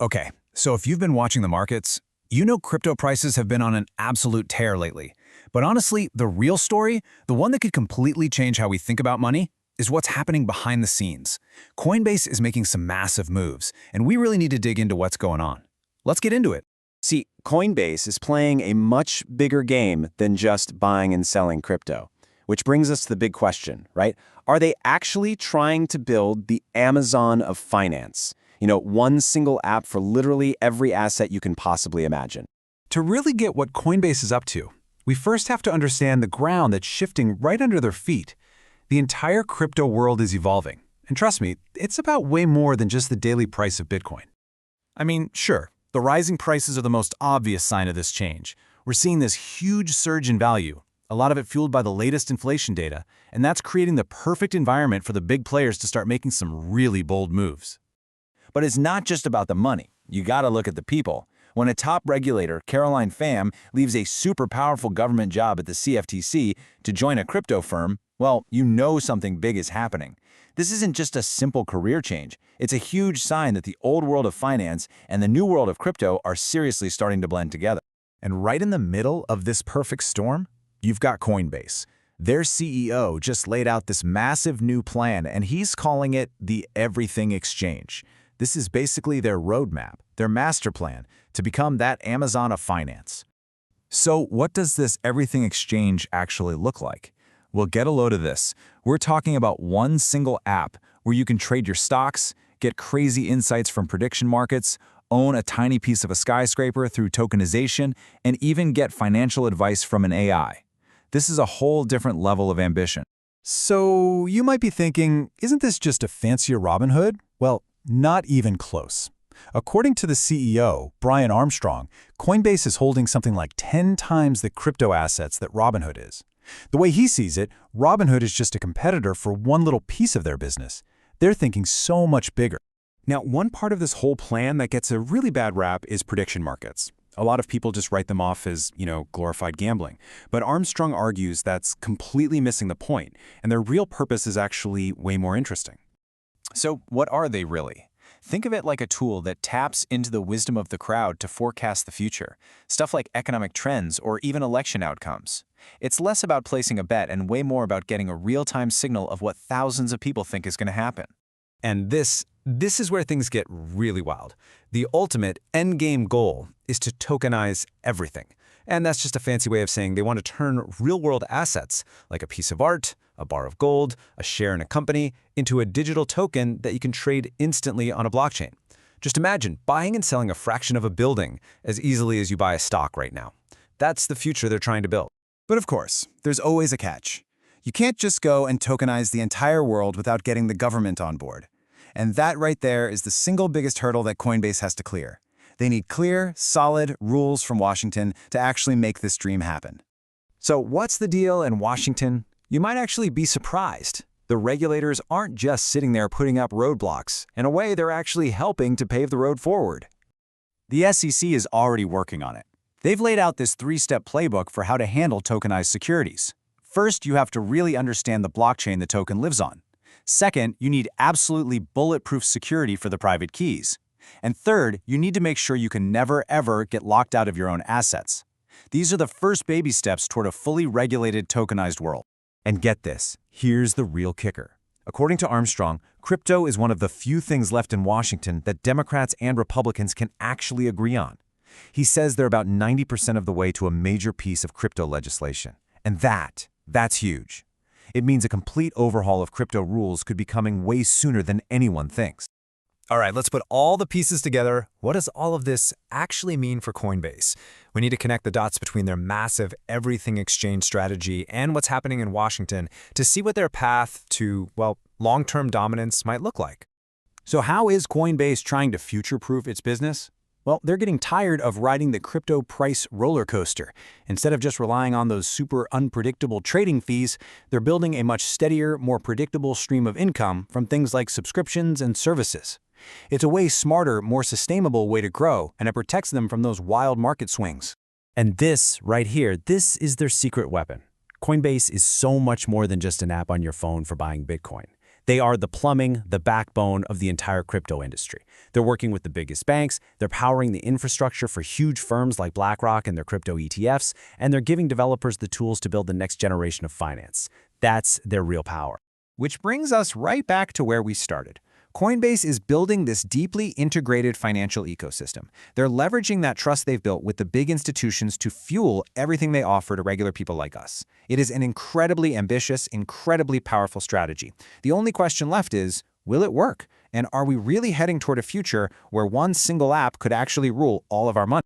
Okay, so if you've been watching the markets, you know crypto prices have been on an absolute tear lately. But honestly, the real story, the one that could completely change how we think about money, is what's happening behind the scenes. Coinbase is making some massive moves, and we really need to dig into what's going on. Let's get into it. See, Coinbase is playing a much bigger game than just buying and selling crypto. Which brings us to the big question, right? Are they actually trying to build the Amazon of finance? One single app for literally every asset you can possibly imagine. To really get what Coinbase is up to, we first have to understand the ground that's shifting right under their feet. The entire crypto world is evolving. And trust me, it's about way more than just the daily price of Bitcoin. I mean, sure, the rising prices are the most obvious sign of this change. We're seeing this huge surge in value, a lot of it fueled by the latest inflation data, and that's creating the perfect environment for the big players to start making some really bold moves. But it's not just about the money. You gotta look at the people. When a top regulator, Caroline Pham, leaves a super powerful government job at the CFTC to join a crypto firm, well, you know something big is happening. This isn't just a simple career change. It's a huge sign that the old world of finance and the new world of crypto are seriously starting to blend together. And right in the middle of this perfect storm, you've got Coinbase. Their CEO just laid out this massive new plan, and he's calling it the Everything Exchange. This is basically their roadmap, their master plan, to become that Amazon of finance. So what does this Everything Exchange actually look like? Well, get a load of this. We're talking about one single app where you can trade your stocks, get crazy insights from prediction markets, own a tiny piece of a skyscraper through tokenization, and even get financial advice from an AI. This is a whole different level of ambition. So you might be thinking, isn't this just a fancier Robinhood? Well, not even close. According to the CEO, Brian Armstrong, Coinbase is holding something like 10 times the crypto assets that Robinhood is. The way he sees it, Robinhood is just a competitor for one little piece of their business. They're thinking so much bigger. Now, one part of this whole plan that gets a really bad rap is prediction markets. A lot of people just write them off as, glorified gambling. But Armstrong argues that's completely missing the point, and their real purpose is actually way more interesting. So what are they really? Think of it like a tool that taps into the wisdom of the crowd to forecast the future, stuff like economic trends or even election outcomes. It's less about placing a bet and way more about getting a real-time signal of what thousands of people think is going to happen. And this is where things get really wild. The ultimate endgame goal is to tokenize everything. And that's just a fancy way of saying they want to turn real-world assets, like a piece of art, a bar of gold, a share in a company, into a digital token that you can trade instantly on a blockchain. Just imagine buying and selling a fraction of a building as easily as you buy a stock right now. That's the future they're trying to build. But of course, there's always a catch. You can't just go and tokenize the entire world without getting the government on board. And that right there is the single biggest hurdle that Coinbase has to clear. They need clear, solid rules from Washington to actually make this dream happen. So what's the deal in Washington? You might actually be surprised. The regulators aren't just sitting there putting up roadblocks. In a way, they're actually helping to pave the road forward. The SEC is already working on it. They've laid out this 3-step playbook for how to handle tokenized securities. First, you have to really understand the blockchain the token lives on. Second, you need absolutely bulletproof security for the private keys. And third, you need to make sure you can never, ever get locked out of your own assets. These are the first baby steps toward a fully regulated tokenized world. And get this, here's the real kicker. According to Armstrong, crypto is one of the few things left in Washington that Democrats and Republicans can actually agree on. He says they're about 90% of the way to a major piece of crypto legislation. And that's huge. It means a complete overhaul of crypto rules could be coming way sooner than anyone thinks. All right, let's put all the pieces together. What does all of this actually mean for Coinbase? We need to connect the dots between their massive everything exchange strategy and what's happening in Washington to see what their path to, long-term dominance might look like. So how is Coinbase trying to future-proof its business? Well, they're getting tired of riding the crypto price roller coaster. Instead of just relying on those super unpredictable trading fees, they're building a much steadier, more predictable stream of income from things like subscriptions and services. It's a way smarter, more sustainable way to grow, and it protects them from those wild market swings. And this, right here, this is their secret weapon. Coinbase is so much more than just an app on your phone for buying Bitcoin. They are the plumbing, the backbone of the entire crypto industry. They're working with the biggest banks, they're powering the infrastructure for huge firms like BlackRock and their crypto ETFs, and they're giving developers the tools to build the next generation of finance. That's their real power. Which brings us right back to where we started. Coinbase is building this deeply integrated financial ecosystem. They're leveraging that trust they've built with the big institutions to fuel everything they offer to regular people like us. It is an incredibly ambitious, incredibly powerful strategy. The only question left is, will it work? And are we really heading toward a future where one single app could actually rule all of our money?